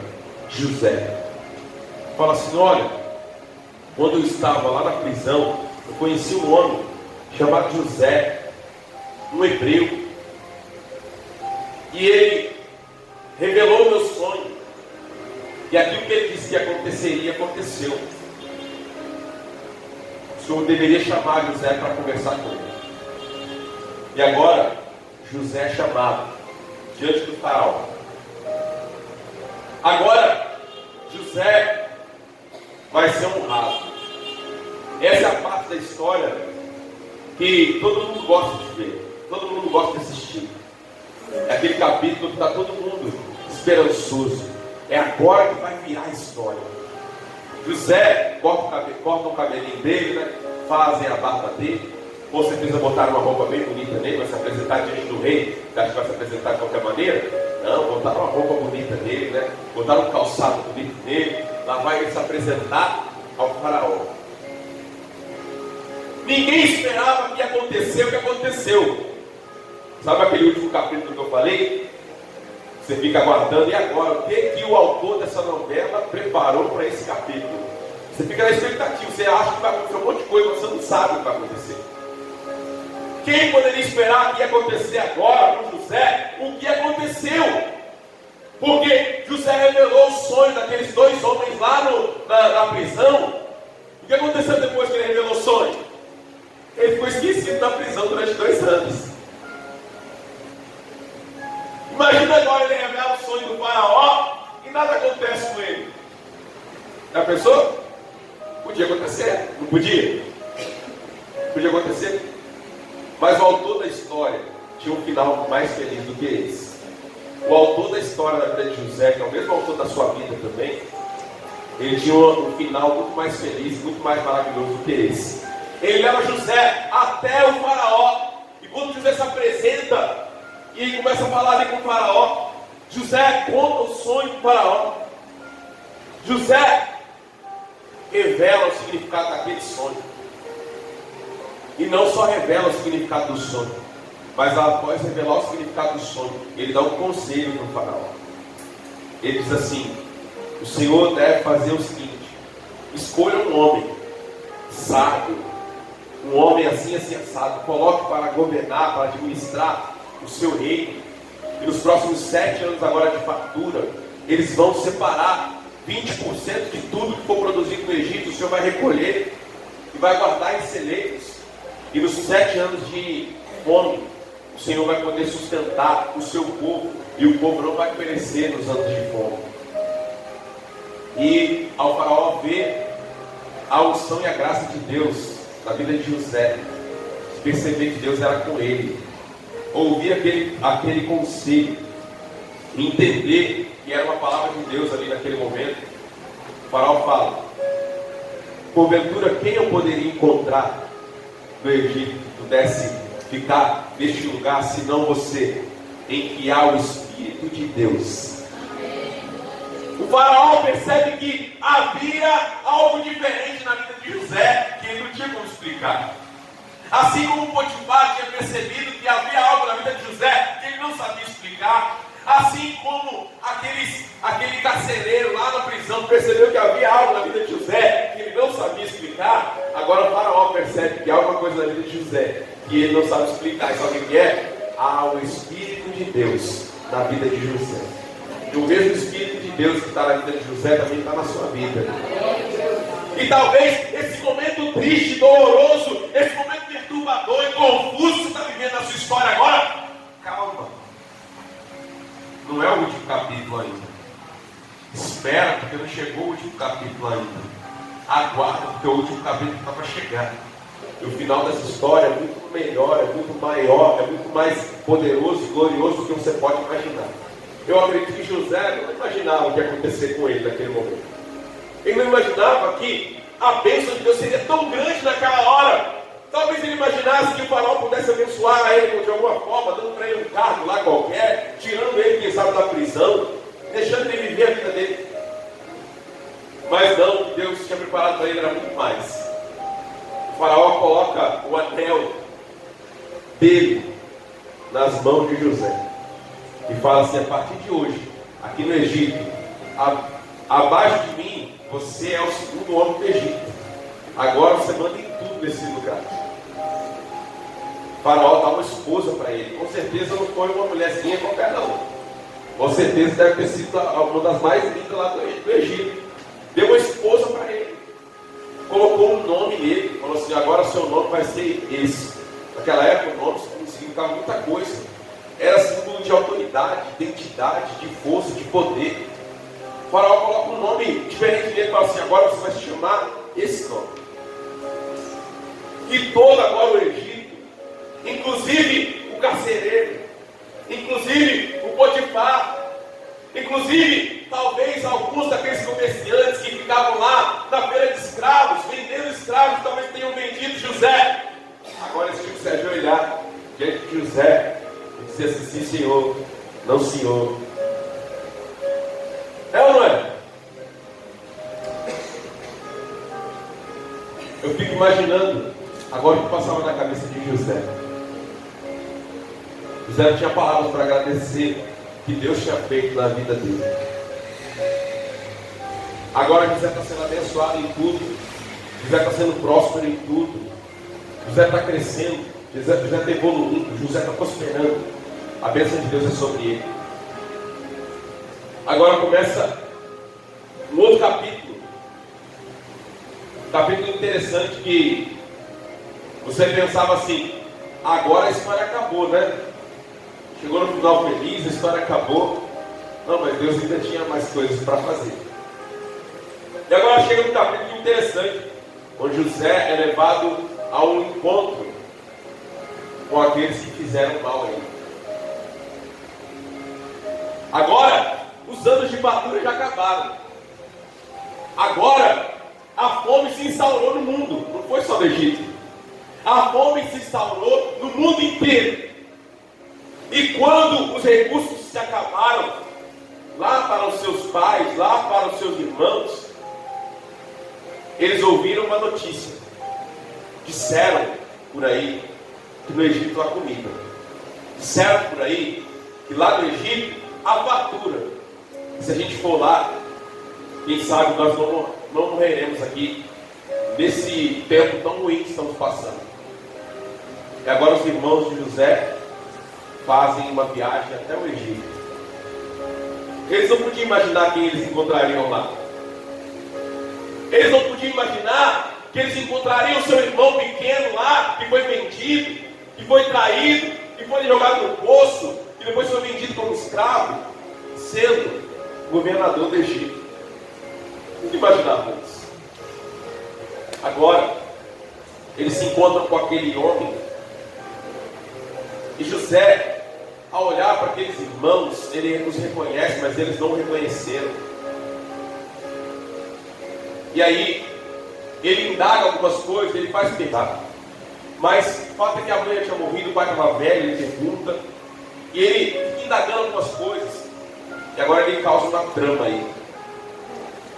de José, fala assim: olha, quando eu estava lá na prisão, eu conheci um homem chamado José, um hebreu, e ele revelou o meu sonho, e aquilo que ele disse que aconteceria, aconteceu. O Senhor deveria chamar José para conversar com ele. E agora, José é chamado diante do faraó. Agora, José vai ser honrado. Essa é a parte da história que todo mundo gosta de ver, todo mundo gosta de assistir. É aquele capítulo que está todo mundo esperançoso. É agora que vai virar a história. José corta o cabelinho dele, né? Fazem a barba dele. Com certeza botaram uma roupa bem bonita nele, vai se apresentar diante do rei. Acho que vai se apresentar de qualquer maneira. Não, botaram uma roupa bonita nele, né? Botaram um calçado bonito nele. Lá vai ele se apresentar ao faraó. Ninguém esperava que ia acontecer o que aconteceu. Sabe aquele último capítulo que eu falei? Você fica aguardando, e agora? O que o autor dessa novela preparou para esse capítulo? Você fica na expectativa, você acha que vai acontecer um monte de coisa, mas você não sabe o que vai acontecer. Quem poderia esperar que ia acontecer agora com José? José o que aconteceu. Porque José revelou o sonho daqueles dois homens lá na prisão. O que aconteceu depois que ele revelou o sonho? Ele ficou esquecido na prisão durante 2 anos. Imagina agora ele revela o sonho do faraó e nada acontece com ele. Já pensou? Podia acontecer, não podia? Podia acontecer. Mas o autor da história tinha um final mais feliz do que esse. O autor da história da vida de José, que é o mesmo autor da sua vida também, ele tinha um final muito mais feliz, muito mais maravilhoso do que esse. Ele leva José até o faraó. E quando José se apresenta e ele começa a falar ali com o faraó, José conta o sonho do faraó. José revela o significado daquele sonho. E não só revela o significado do sonho, mas após revelar o significado do sonho, ele dá um conselho para o faraó. Ele diz assim: o Senhor deve fazer o seguinte: escolha um homem sábio, um homem assim assado, coloque para governar, para administrar o seu reino. E nos próximos 7 anos agora de fartura, eles vão separar 20% de tudo que for produzido no Egito. O Senhor vai recolher e vai guardar em celeiros. E nos 7 anos de fome, o Senhor vai poder sustentar o seu povo, e o povo não vai perecer nos anos de fome. E ao faraó ver a unção e a graça de Deus na vida de José, perceber que Deus era com ele, ouvir aquele conselho, entender que era uma palavra de Deus ali naquele momento, o faraó fala: porventura quem eu poderia encontrar no Egito que pudesse ficar neste lugar, senão você, em que há o Espírito de Deus? O faraó percebe que havia algo diferente na vida de José, que ele não tinha como explicar. Assim como Potifar tinha percebido que havia algo na vida de José que ele não sabia explicar, assim como aquele carcereiro lá na prisão percebeu que havia algo na vida de José que ele não sabia explicar, agora o faraó percebe que há alguma coisa na vida de José que ele não sabe explicar. E sabe o que é? Há o Espírito de Deus na vida de José. E o mesmo Espírito de Deus que está na vida de José também está na sua vida. E talvez esse momento triste, doloroso, esse momento perturbador e confuso que você está vivendo na sua história agora, calma. Não é o último capítulo ainda. Espera, porque não chegou o último capítulo ainda. Aguarda, porque o último capítulo está para chegar. E o final dessa história é muito melhor, é muito maior, é muito mais poderoso e glorioso do que você pode imaginar. Eu acredito que José não imaginava o que ia acontecer com ele naquele momento. Ele não imaginava que a bênção de Deus seria tão grande naquela hora. Talvez ele imaginasse que o faraó pudesse abençoar a ele de alguma forma, dando para ele um cargo lá qualquer, tirando ele, quem sabe, da prisão, deixando ele viver a vida dele. Mas não, o que Deus tinha preparado para ele era muito mais. O faraó coloca o anel dele nas mãos de José e fala assim: a partir de hoje, aqui no Egito, abaixo de mim, você é o segundo homem do Egito. Agora você manda em tudo nesse lugar. O faraó dá uma esposa para ele. Com certeza não foi uma mulherzinha qualquer não. Com certeza deve ter sido uma das mais lindas lá do Egito. Deu uma esposa para ele. Colocou um nome nele. Falou assim: agora seu nome vai ser esse. Naquela época o nome significava muita coisa. Era símbolo de autoridade, de identidade, de força, de poder. O faraó coloca um nome diferente dele e fala assim: agora você vai se chamar esse nome. E todo agora o Egito, inclusive o carcereiro, inclusive o Potifar, inclusive talvez alguns daqueles comerciantes que ficavam lá na feira de escravos, vendendo escravos, talvez tenham vendido José. Agora eles tinham que se ajoelhar diante de José e dizer assim: sim senhor, não senhor. É ou não é? Eu fico imaginando agora o que passava na cabeça de José. José não tinha palavras para agradecer o que Deus tinha feito na vida dele. Agora José está sendo abençoado em tudo. José está sendo próspero em tudo. José está crescendo. José está evoluindo. José está prosperando. A bênção de Deus é sobre ele. Agora começa um outro capítulo. Um capítulo interessante que você pensava assim, agora a história acabou, né? Chegou no final feliz, a história acabou. Não, mas Deus ainda tinha mais coisas para fazer. E agora chega um capítulo interessante, onde José é levado a um encontro com aqueles que fizeram mal a ele. Agora, os anos de fartura já acabaram. Agora, a fome se instaurou no mundo, não foi só no Egito. A fome se instaurou no mundo inteiro. E quando os recursos se acabaram, lá para os seus pais, lá para os seus irmãos, eles ouviram uma notícia. Disseram por aí que no Egito há comida. Disseram por aí que lá no Egito há fartura. E se a gente for lá, quem sabe nós não morreremos aqui nesse tempo tão ruim que estamos passando. E agora os irmãos de José fazem uma viagem até o Egito. Eles não podiam imaginar quem eles encontrariam lá. Eles não podiam imaginar que eles encontrariam seu irmão pequeno lá, que foi vendido, que foi traído, que foi jogado no poço, que depois foi vendido como escravo, sendo governador do Egito. Não imaginavam isso. Agora, eles se encontram com aquele homem. E José, ao olhar para aqueles irmãos, ele os reconhece, mas eles não o reconheceram. E aí, ele indaga algumas coisas, ele faz perguntar. Mas o fato é que a mãe tinha morrido, o pai estava velho, ele pergunta. E ele fica indagando algumas coisas. E agora ele causa uma trama aí.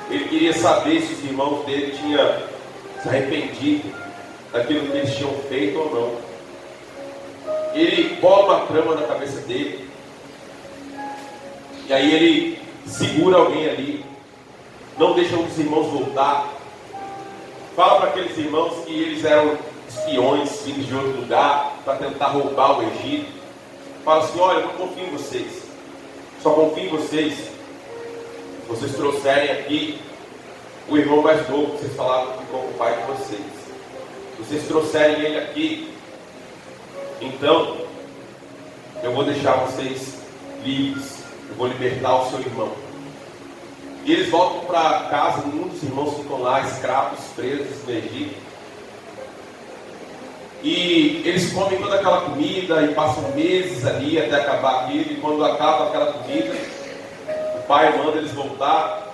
Ele queria saber se os irmãos dele tinham se arrependido daquilo que eles tinham feito ou não. Ele bola uma trama na cabeça dele. E aí ele segura alguém ali. Não deixa um dos irmãos voltar. Fala para aqueles irmãos que eles eram espiões vindos de outro lugar para tentar roubar o Egito. Fala assim, olha, eu não confio em vocês. Só confio em vocês se vocês trouxerem aqui o irmão mais novo que vocês falaram que ficou com o pai de vocês. Se vocês trouxerem ele aqui, então eu vou deixar vocês livres. Eu vou libertar o seu irmão. E eles voltam para casa, muitos irmãos ficam lá, escravos, presos no Egito. E eles comem toda aquela comida e passam meses ali até acabar aquilo. E quando acaba aquela comida, o pai manda eles voltar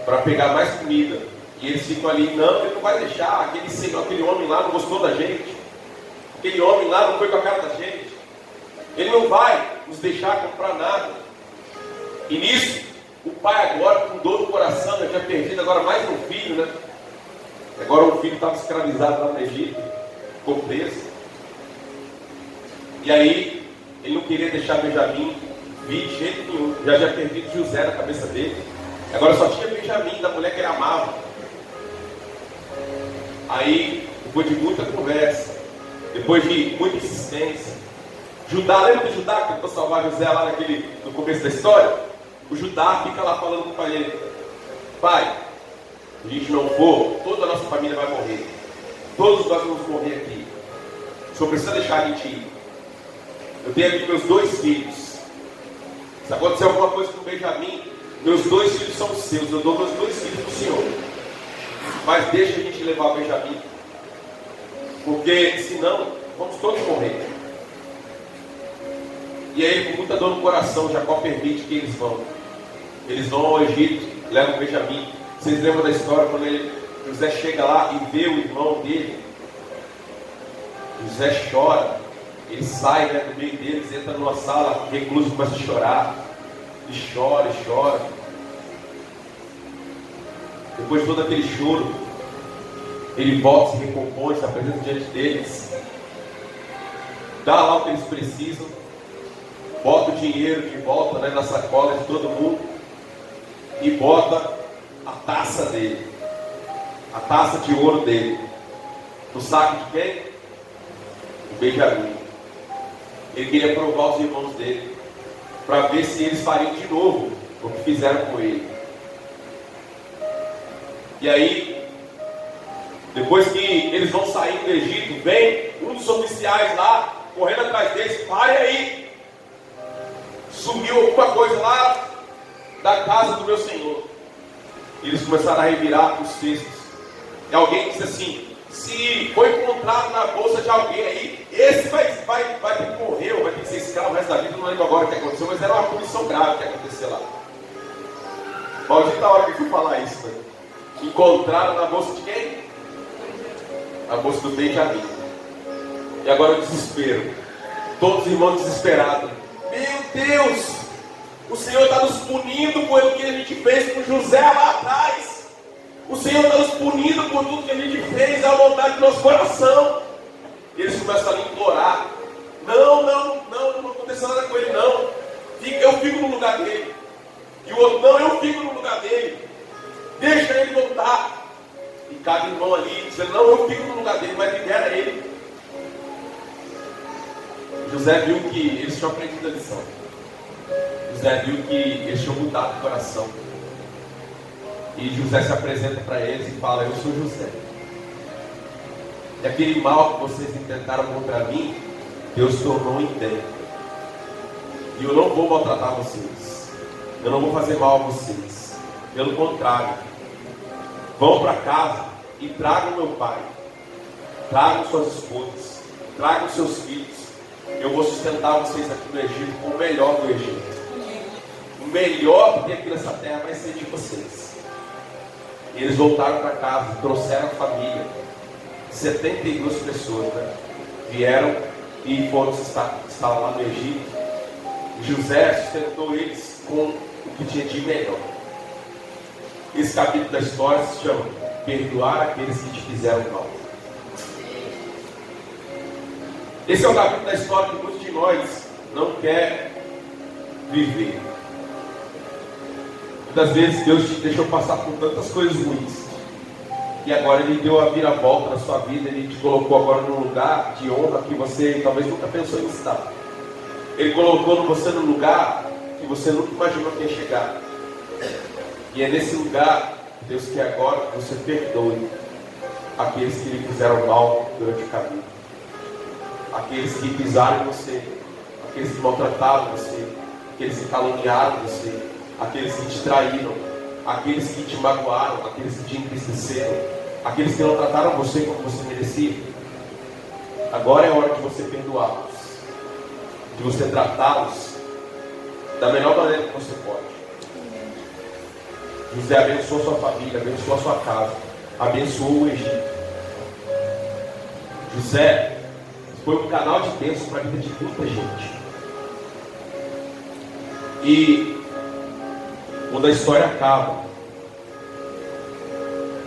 para pegar mais comida. E eles ficam ali, não, ele não vai deixar, aquele homem lá não gostou da gente. Aquele homem lá não foi com a cara da gente. Ele não vai nos deixar comprar nada. E nisso, o pai agora, com dor no coração, já tinha perdido agora mais um filho, né? Agora o filho estava escravizado lá no Egito, ficou preso. E aí, ele não queria deixar Benjamim vir de jeito nenhum. Já tinha perdido José na cabeça dele. Agora só tinha Benjamim, da mulher que ele amava. Aí, depois de muita conversa, depois de muita insistência, Judá, lembra de Judá que tentou salvar José lá no começo da história? O Judá fica lá falando com o pai dele: pai, se a gente não for, toda a nossa família vai morrer. Todos nós vamos morrer aqui. O senhor precisa deixar a gente ir. Eu tenho aqui meus 2 filhos. Se acontecer alguma coisa com o Benjamim, meus 2 filhos são seus. Eu dou meus 2 filhos para o senhor. Mas deixa a gente levar o Benjamim. Porque senão, vamos todos morrer. E aí, com muita dor no coração, Jacó permite que eles vão. Eles vão ao Egito, levam o Benjamim. Vocês lembram da história quando José chega lá e vê o irmão dele? José chora. Ele sai, né, do meio deles, entra numa sala, recluso, começa a chorar. E chora, e chora. Depois de todo aquele choro, ele volta, se recompõe, se apresenta diante deles, dá lá o que eles precisam, bota o dinheiro de volta, né, na sacola de todo mundo e bota a taça dele, a taça de ouro dele, no saco de quem? O Benjamim. Ele queria provar os irmãos dele, para ver se eles fariam de novo o que fizeram com ele. E aí, depois que eles vão sair do Egito, vem um dos oficiais lá, correndo atrás deles: pare aí, sumiu alguma coisa lá da casa do meu senhor. E eles começaram a revirar os cestos. E alguém disse assim: se foi encontrado na bolsa de alguém aí, esse vai ter que morrer, ou vai ter que ser escravo o resto da vida. Não lembro agora o que aconteceu, mas era uma punição grave que aconteceu lá. Maldita hora que eu fui falar isso, né? Encontraram na bolsa de quem? Na bolsa do Benjamim. E agora o desespero. Todos os irmãos desesperados. Meu Deus! O Senhor está nos punindo por o que a gente fez com José lá atrás. O Senhor está nos punindo por tudo que a gente fez, a vontade do nosso coração. E eles começam a implorar: não aconteceu nada com ele, não. Eu fico no lugar dele. E o outro: não, eu fico no lugar dele. Deixa ele voltar. E cada irmão ali dizendo: não, eu fico no lugar dele, mas libera ele. José viu que eles tinham aprendido a lição. José viu que eles tinham mudado o coração. E José se apresenta para eles e fala: eu sou José. E aquele mal que vocês intentaram contra mim, Deus tornou em bem. E eu não vou maltratar vocês. Eu não vou fazer mal a vocês. Pelo contrário, vão para casa e tragam meu pai. Tragam suas esposas. Tragam seus filhos. Eu vou sustentar vocês aqui no Egito com o melhor do Egito. O melhor que tem aqui nessa terra vai ser de vocês. E eles voltaram para casa, trouxeram a família. 72 pessoas, né? Vieram e foram estar lá no Egito. E José sustentou eles com o que tinha de melhor. Esse capítulo da história se chama Perdoar aqueles que te fizeram mal. Esse é o capítulo da história que muitos de nós não quer viver. Muitas vezes Deus te deixou passar por tantas coisas ruins, e agora Ele deu a viravolta na sua vida. Ele te colocou agora num lugar de honra que você talvez nunca pensou em estar. Ele colocou você num lugar que você nunca imaginou que ia chegar. E é nesse lugar que Deus quer agora que você perdoe aqueles que lhe fizeram mal durante o caminho, aqueles que pisaram em você, aqueles que maltrataram você, aqueles que caluniaram você, aqueles que te traíram, aqueles que te magoaram, aqueles que te entristeceram, aqueles que não trataram você como você merecia. Agora é a hora de você perdoá-los, de você tratá-los da melhor maneira que você pode. José abençoou sua família, abençoou a sua casa, abençoou o Egito. José foi um canal de bênção para a vida de muita gente. E quando a história acaba,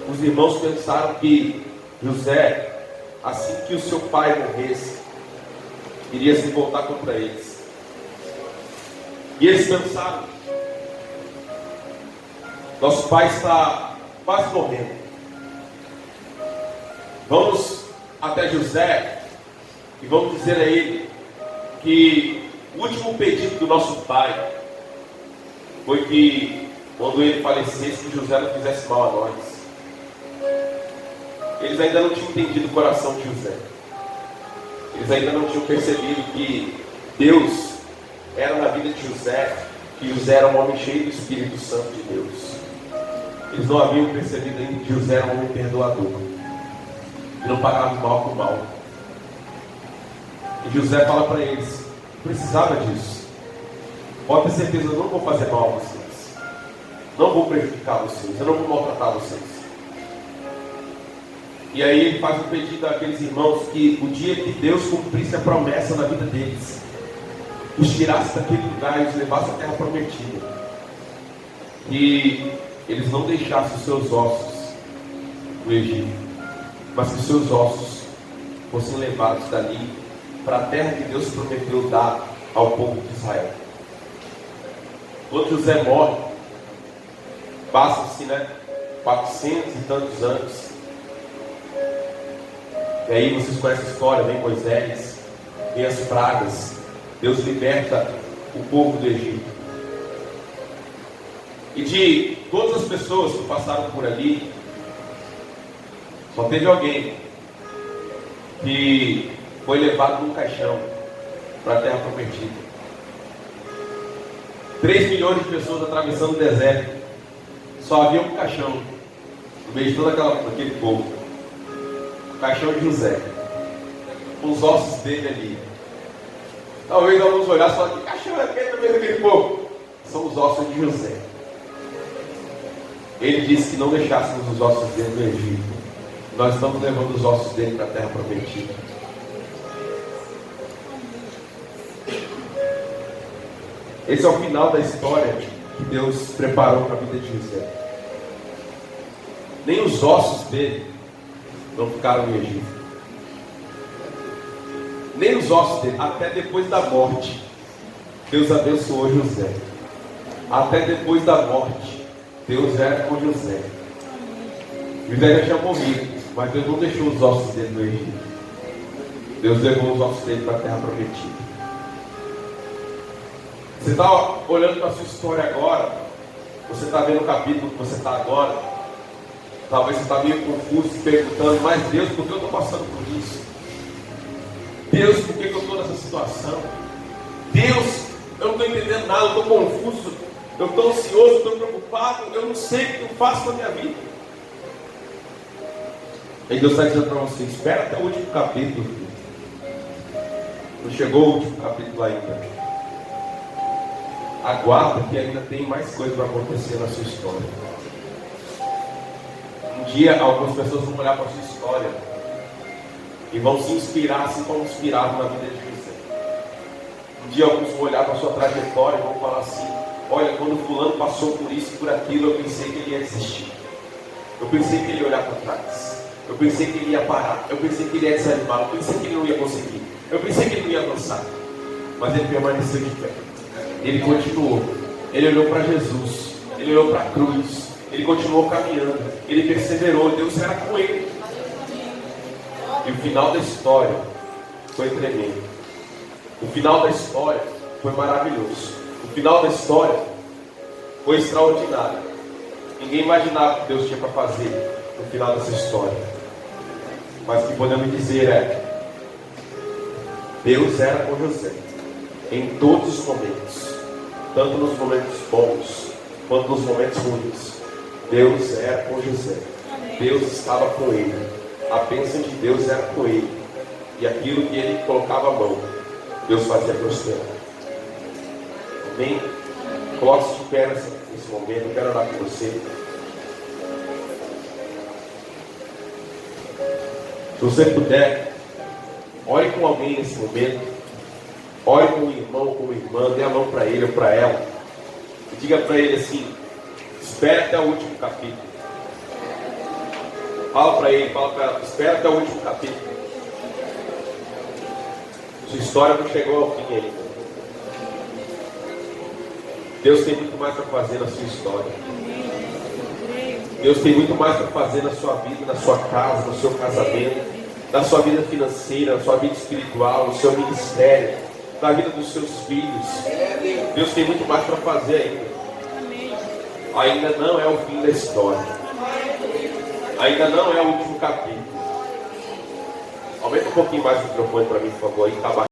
os irmãos pensaram que José, assim que o seu pai morresse, iria se voltar contra eles. E eles pensaram: nosso pai está quase morrendo. Vamos até José e vamos dizer a ele que o último pedido do nosso pai foi que, quando ele falecesse, que José não fizesse mal a nós. Eles ainda não tinham entendido o coração de José. Eles ainda não tinham percebido que Deus era na vida de José, que José era um homem cheio do Espírito Santo de Deus. Eles não haviam percebido ainda que José era um homem perdoador, que não pagava mal por mal. E José fala para eles: precisava disso. Pode ter certeza, eu não vou fazer mal a vocês, não vou prejudicar vocês, eu não vou maltratar vocês. E aí ele faz um pedido àqueles irmãos que o dia que Deus cumprisse a promessa na vida deles, os tirasse daquele lugar e os levasse à terra prometida, e eles não deixassem os seus ossos no Egito, mas que os seus ossos fossem levados dali para a terra que Deus prometeu dar ao povo de Israel. Quando José morre, passam-se 400 e tantos anos. E aí vocês conhecem a história, vem Moisés, vem as pragas, Deus liberta o povo do Egito. E de todas as pessoas que passaram por ali, só teve alguém que foi levado num caixão para a terra prometida. 3 milhões de pessoas atravessando o deserto. Só havia um caixão no meio de todo aquele povo. O caixão de José, com os ossos dele ali. Talvez alguns olhassem e falassem: que caixão é aquele no meio daquele povo? São os ossos de José. Ele disse que não deixássemos os ossos dele no Egito. Nós estamos levando os ossos dele para a terra prometida. Esse é o final da história que Deus preparou para a vida de José. Nem os ossos dele não ficaram no Egito. Nem os ossos dele, até depois da morte, Deus abençoou José. Até depois da morte, Deus era com José. José já tinha morrido, mas Deus não deixou os ossos dele no Egito. Deus levou os ossos dele para a terra prometida. Você está olhando para a sua história agora, você está vendo o capítulo que você está agora, talvez você está meio confuso, se perguntando: mas Deus, por que eu estou passando por isso? Deus, por que eu estou nessa situação? Deus, eu não estou entendendo nada, eu estou confuso, eu estou ansioso, estou preocupado, eu não sei o que eu faço na minha vida. E Deus está dizendo para você: espera até o último capítulo. Não chegou o último capítulo ainda. Aguarda que ainda tem mais coisas para acontecer na sua história. Um dia algumas pessoas vão olhar para a sua história e vão se inspirar assim como inspiraram na vida de José. Um dia alguns vão olhar para a sua trajetória e vão falar assim: olha, quando fulano passou por isso e por aquilo, eu pensei que ele ia desistir. Eu pensei que ele ia olhar para trás. Eu pensei que ele ia parar. Eu pensei que ele ia desanimar. Eu pensei que ele não ia conseguir. Eu pensei que ele não ia avançar. Mas ele permaneceu de pé. Ele continuou. Ele olhou para Jesus. Ele olhou para a cruz. Ele continuou caminhando. Ele perseverou. Deus era com ele. E o final da história foi tremendo. O final da história foi maravilhoso. O final da história foi extraordinário. Ninguém imaginava o que Deus tinha para fazer no final dessa história. Mas o que podemos dizer é: Deus era com José em todos os momentos, tanto nos momentos bons quanto nos momentos ruins. Deus era com José. Deus estava com ele. A bênção de Deus era com ele. E aquilo que ele colocava a mão, Deus fazia prosperar. Amém? Coloque-se de pé nesse momento. Eu quero orar com você. Se você puder, ore com alguém nesse momento. Ore com o irmão, com a irmã. Dê a mão para ele ou para ela. E diga para ele assim: espere até o último capítulo. Fala para ele, fala para ela: espera até o último capítulo. Sua história não chegou ao fim ainda. Deus tem muito mais para fazer na sua história. Deus tem muito mais para fazer na sua vida, na sua casa, no seu casamento, na sua vida financeira, na sua vida espiritual, no seu ministério, na vida dos seus filhos. Deus tem muito mais para fazer ainda. Ainda não é o fim da história. Ainda não é o último capítulo. Aumenta um pouquinho mais o microfone para mim, por favor. Aí tá